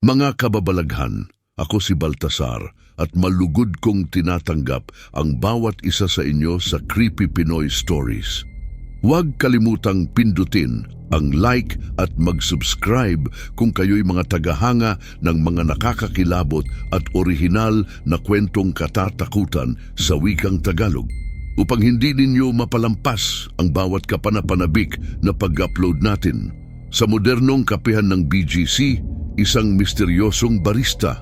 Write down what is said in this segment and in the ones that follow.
Mga kababalaghan, ako si Baltasar at malugod kong tinatanggap ang bawat isa sa inyo sa Creepy Pinoy Stories. Huwag kalimutang pindutin ang like at mag-subscribe kung kayo'y mga tagahanga ng mga nakakakilabot at orihinal na kwentong katatakutan sa wikang Tagalog, upang hindi ninyo mapalampas ang bawat kapanapanabik na pag-upload natin. Sa modernong kapihan ng BGC, isang misteryosong barista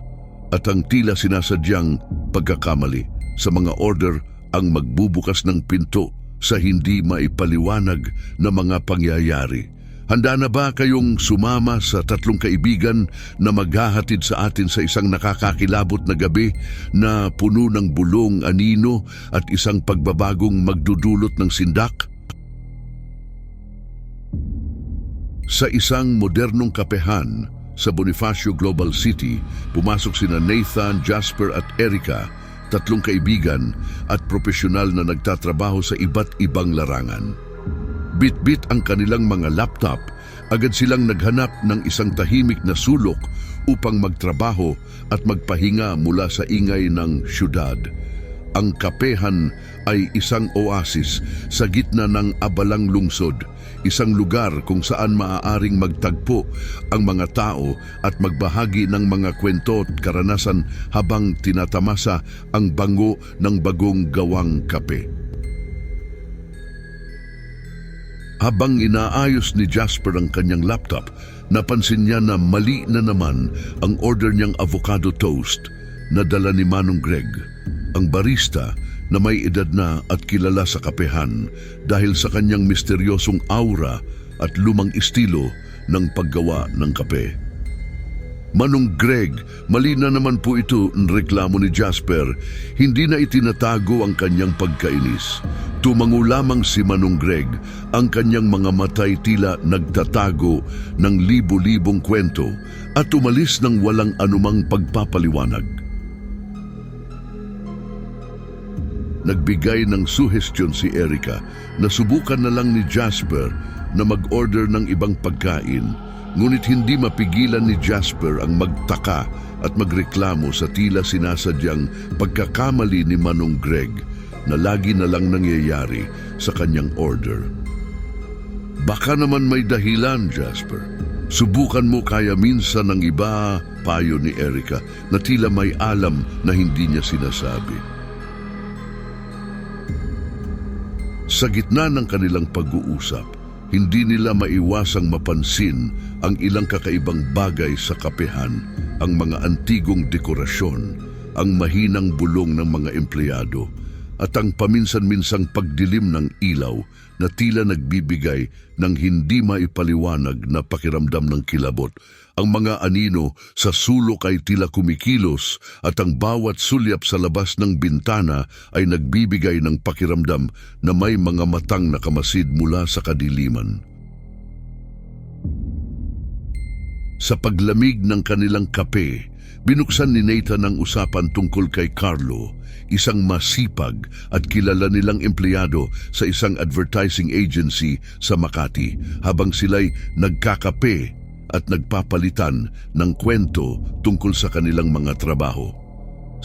at ang tila sinasadyang pagkakamali sa mga order ang magbubukas ng pinto sa hindi maipaliwanag na mga pangyayari. Handa na ba kayong sumama sa tatlong kaibigan na maghahatid sa atin sa isang nakakakilabot na gabi na puno ng bulong, anino at isang pagbabagong magdudulot ng sindak? Sa isang modernong kapehan sa Bonifacio Global City, pumasok sina Nathan, Jasper at Erica, tatlong kaibigan at profesional na nagtatrabaho sa iba't ibang larangan. Bit-bit ang kanilang mga laptop, agad silang naghanap ng isang tahimik na sulok upang magtrabaho at magpahinga mula sa ingay ng syudad. Ang kapehan ay isang oasis sa gitna ng abalang lungsod, isang lugar kung saan maaaring magtagpo ang mga tao at magbahagi ng mga kwento at karanasan habang tinatamasa ang bango ng bagong gawang kape. Habang inaayos ni Jasper ang kanyang laptop, napansin niya na mali na naman ang order niyang avocado toast na dala ni Manong Greg, ang barista na may edad na at kilala sa kapehan dahil sa kanyang misteryosong aura at lumang estilo ng paggawa ng kape. Manong Greg, mali na naman po ito ang reklamo ni Jasper. Hindi na itinatago ang kanyang pagkainis. Tumango lamang si Manong Greg, ang kanyang mga matay tila nagtatago ng libo-libong kwento at umalis ng walang anumang pagpapaliwanag. Nagbigay ng suhestyon si Erica na subukan na lang ni Jasper na mag-order ng ibang pagkain. Ngunit hindi mapigilan ni Jasper ang magtaka at magreklamo sa tila sinasadyang pagkakamali ni Manong Greg na lagi na lang nangyayari sa kanyang order. Baka naman may dahilan, Jasper. Subukan mo kaya minsan ng iba, payo ni Erica na tila may alam na hindi niya sinasabi. Sa gitna ng kanilang pag-uusap, hindi nila maiwasang mapansin ang ilang kakaibang bagay sa kapehan, ang mga antigong dekorasyon, ang mahinang bulong ng mga empleyado, at ang paminsan-minsang pagdilim ng ilaw na tila nagbibigay ng hindi maipaliwanag na pakiramdam ng kilabot. Ang mga anino sa sulok ay tila kumikilos at ang bawat sulyap sa labas ng bintana ay nagbibigay ng pakiramdam na may mga matang nakamasid mula sa kadiliman. Sa paglamig ng kanilang kape, binuksan ni Nathan ang usapan tungkol kay Carlo, isang masipag at kilala nilang empleyado sa isang advertising agency sa Makati, habang sila'y nagkakape at nagpapalitan ng kwento tungkol sa kanilang mga trabaho.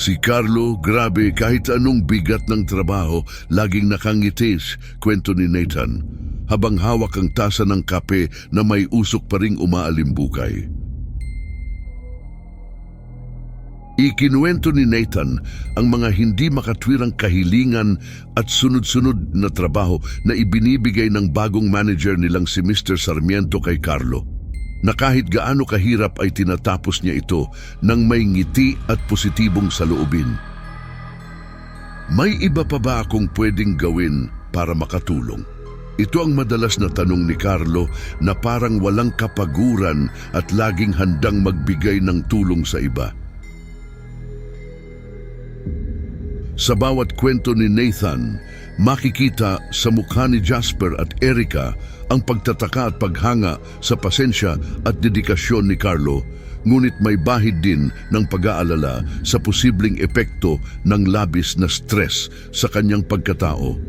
Si Carlo, grabe, kahit anong bigat ng trabaho, laging nakangitis, kwento ni Nathan, habang hawak ang tasa ng kape na may usok pa ring umaalimbukay. Ikinuwento ni Nathan ang mga hindi makatwirang kahilingan at sunod-sunod na trabaho na ibinibigay ng bagong manager nilang si Mr. Sarmiento kay Carlo, na kahit gaano kahirap ay tinatapos niya ito ng may ngiti at positibong saloobin. May iba pa ba akong pwedeng gawin para makatulong? Ito ang madalas na tanong ni Carlo na parang walang kapaguran at laging handang magbigay ng tulong sa iba. Sa bawat kwento ni Nathan, makikita sa mukha ni Jasper at Erica ang pagtataka at paghanga sa pasensya at dedikasyon ni Carlo, ngunit may bahid din ng pag-aalala sa posibleng epekto ng labis na stress sa kanyang pagkatao.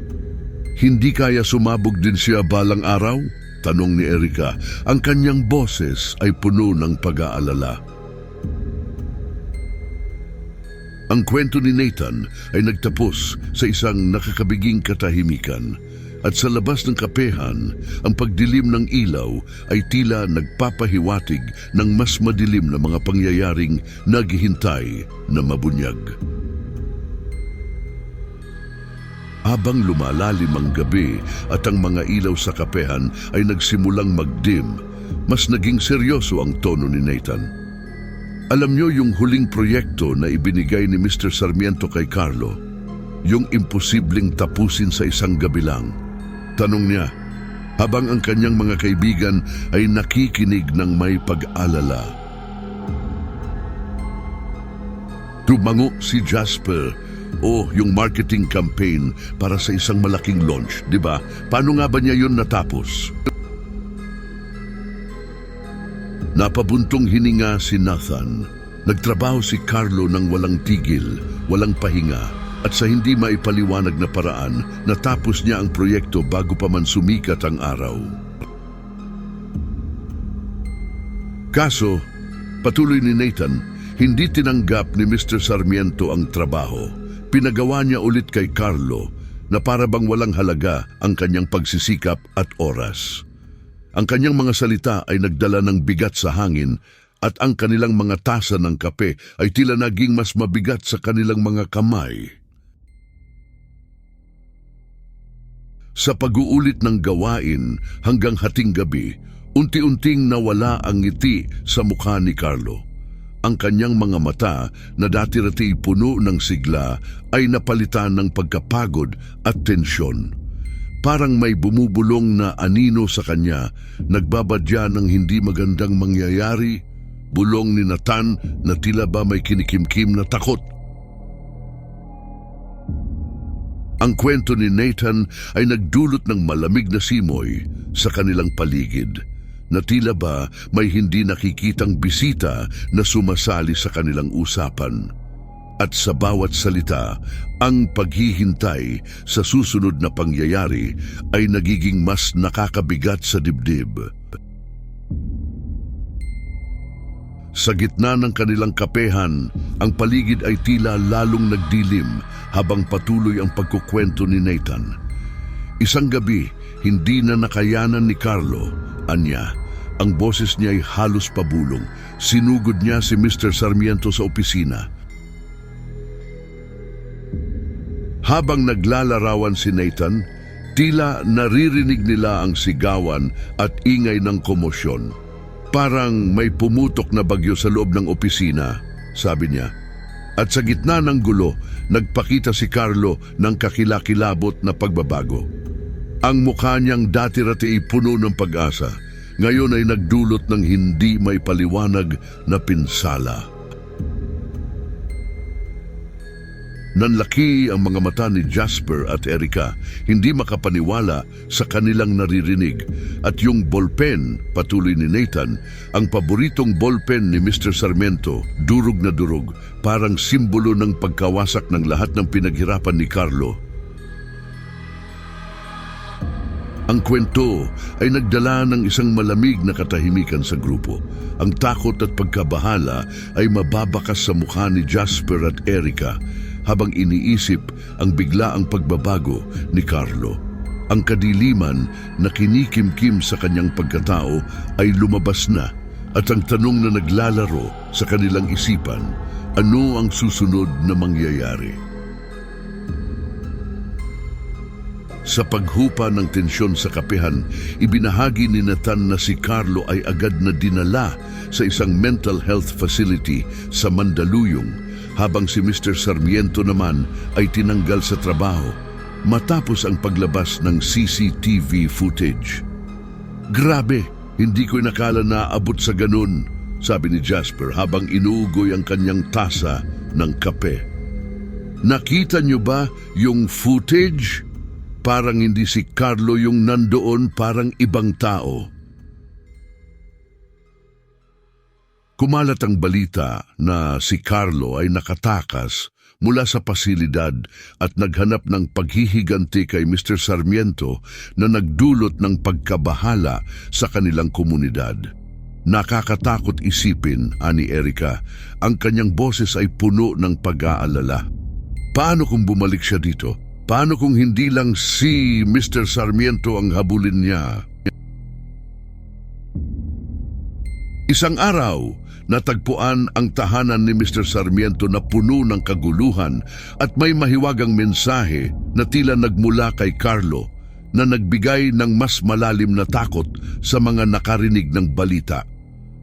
Hindi kaya sumabog din siya balang araw? Tanong ni Erica. Ang kanyang boses ay puno ng pag-aalala. Ang kwento ni Nathan ay nagtapos sa isang nakakabiging katahimikan. At sa labas ng kapehan, ang pagdilim ng ilaw ay tila nagpapahiwatig ng mas madilim na mga pangyayaring naghihintay na mabunyag. Habang lumalalim ang gabi at ang mga ilaw sa kapehan ay nagsimulang magdim, mas naging seryoso ang tono ni Nathan. Alam niyo yung huling proyekto na ibinigay ni Mr. Sarmiento kay Carlo, yung imposibleng tapusin sa isang gabi lang. Tanong niya, habang ang kanyang mga kaibigan ay nakikinig ng may pag-alala. Tumango si Jasper, yung marketing campaign para sa isang malaking launch, di ba? Paano nga ba niya yun natapos? Napabuntong hininga si Nathan. Nagtrabaho si Carlo ng walang tigil, walang pahinga, at sa hindi maipaliwanag na paraan, natapos niya ang proyekto bago pa man sumikat ang araw. Kaso, patuloy ni Nathan, hindi tinanggap ni Mr. Sarmiento ang trabaho. Pinagawa niya ulit kay Carlo na para bang walang halaga ang kanyang pagsisikap at oras. Ang kanyang mga salita ay nagdala ng bigat sa hangin at ang kanilang mga tasa ng kape ay tila naging mas mabigat sa kanilang mga kamay. Sa pag-uulit ng gawain hanggang hating gabi, unti-unting nawala ang ngiti sa mukha ni Carlo. Ang kanyang mga mata na dati-rati puno ng sigla ay napalitan ng pagkapagod at tensyon. Parang may bumubulong na anino sa kanya, nagbabadya ng hindi magandang mangyayari, bulong ni Nathan na tila ba may kinikimkim na takot. Ang kwento ni Nathan ay nagdulot ng malamig na simoy sa kanilang paligid, na tila ba may hindi nakikitang bisita na sumasali sa kanilang usapan. At sa bawat salita, ang paghihintay sa susunod na pangyayari ay nagiging mas nakakabigat sa dibdib. Sa gitna ng kanilang kapehan, ang paligid ay tila lalong nagdilim habang patuloy ang pagkukwento ni Nathan. Isang gabi, hindi na nakayanan ni Carlo, anya. Ang boses niya ay halos pabulong. Sinugod niya si Mr. Sarmiento sa opisina. Habang naglalarawan si Nathan, tila naririnig nila ang sigawan at ingay ng komosyon. Parang may pumutok na bagyo sa loob ng opisina, sabi niya. At sa gitna ng gulo, nagpakita si Carlo ng kakilakilabot na pagbabago. Ang mukha niyang dati-rati ay puno ng pag-asa. Ngayon ay nagdulot ng hindi may paliwanag na pinsala. Nanlaki ang mga mata ni Jasper at Erica, hindi makapaniwala sa kanilang naririnig. At yung ballpen, patuloy ni Nathan, ang paboritong ballpen ni Mr. Sarmiento, durog na durog, parang simbolo ng pagkawasak ng lahat ng pinaghirapan ni Carlo. Ang kwento ay nagdala ng isang malamig na katahimikan sa grupo. Ang takot at pagkabahala ay mababakas sa mukha ni Jasper at Erica habang iniisip ang biglaang pagbabago ni Carlo. Ang kadiliman na kinikimkim sa kanyang pagkatao ay lumabas na at ang tanong na naglalaro sa kanilang isipan, ano ang susunod na mangyayari? Sa paghupa ng tensyon sa kapehan, ibinahagi ni Nathan na si Carlo ay agad na dinala sa isang mental health facility sa Mandaluyong, habang si Mr. Sarmiento naman ay tinanggal sa trabaho matapos ang paglabas ng CCTV footage. Grabe, hindi ko nakala na abot sa ganun, sabi ni Jasper habang inuugoy ang kanyang tasa ng kape. Nakita niyo ba yung footage? Parang hindi si Carlo yung nandoon, parang ibang tao. Kumalat ang balita na si Carlo ay nakatakas mula sa pasilidad at naghanap ng paghihiganti kay Mr. Sarmiento na nagdulot ng pagkabahala sa kanilang komunidad. Nakakatakot isipin, ani Erica, ang kanyang boses ay puno ng pag-aalala. Paano kung bumalik siya dito? Paano kung hindi lang si Mr. Sarmiento ang habulin niya? Isang araw, natagpuan ang tahanan ni Mr. Sarmiento na puno ng kaguluhan at may mahiwagang mensahe na tila nagmula kay Carlo na nagbigay ng mas malalim na takot sa mga nakarinig ng balita.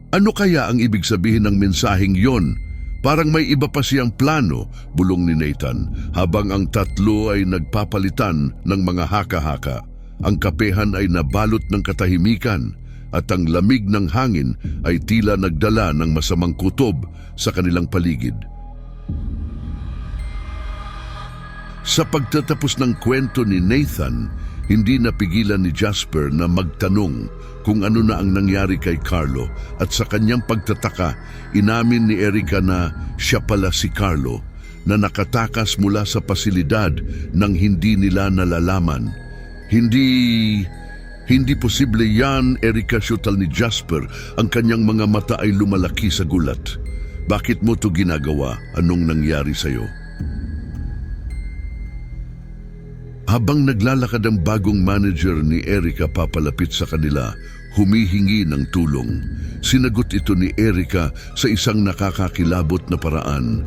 Ano kaya ang ibig sabihin ng mensaheng yon? Parang may iba pa siyang plano, bulong ni Nathan, habang ang tatlo ay nagpapalitan ng mga haka-haka. Ang kapehan ay nabalot ng katahimikan at ang lamig ng hangin ay tila nagdala ng masamang kutob sa kanilang paligid. Sa pagtatapos ng kwento ni Nathan, hindi napigilan ni Jasper na magtanong kung ano na ang nangyari kay Carlo at sa kanyang pagtataka, inamin ni Erica na siya pala si Carlo na nakatakas mula sa pasilidad nang hindi nila nalalaman. Hindi posible yan, Erica, syutal ni Jasper. Ang kanyang mga mata ay lumalaki sa gulat. Bakit mo to ginagawa? Anong nangyari sa'yo? Habang naglalakad ang bagong manager ni Erica papalapit sa kanila, humihingi ng tulong. Sinagot ito ni Erica sa isang nakakakilabot na paraan.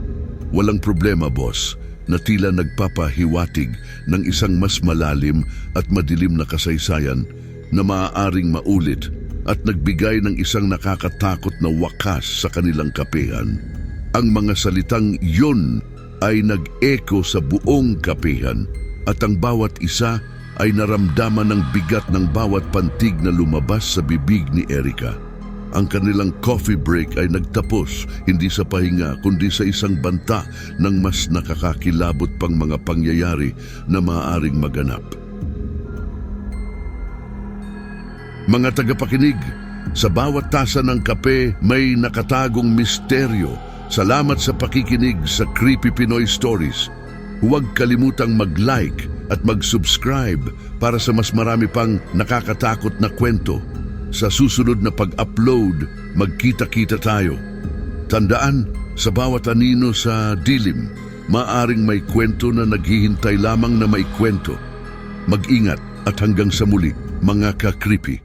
Walang problema, boss, na tila nagpapahiwatig ng isang mas malalim at madilim na kasaysayan na maaaring maulit at nagbigay ng isang nakakatakot na wakas sa kanilang kapehan. Ang mga salitang yun ay nag-echo sa buong kapehan at ang bawat isa ay naramdaman ng bigat ng bawat pantig na lumabas sa bibig ni Erica. Ang kanilang coffee break ay nagtapos hindi sa pahinga kundi sa isang banta ng mas nakakakilabot pang mga pangyayari na maaaring maganap. Mga tagapakinig, sa bawat tasa ng kape may nakatagong misteryo. Salamat sa pakikinig sa Creepy Pinoy Stories. Huwag kalimutang mag-like at mag-subscribe para sa mas marami pang nakakatakot na kwento. Sa susunod na pag-upload, magkita-kita tayo. Tandaan, sa bawat anino sa dilim, maaring may kwento na naghihintay lamang na may kwento. Mag-ingat at hanggang sa muli, mga ka-creepy.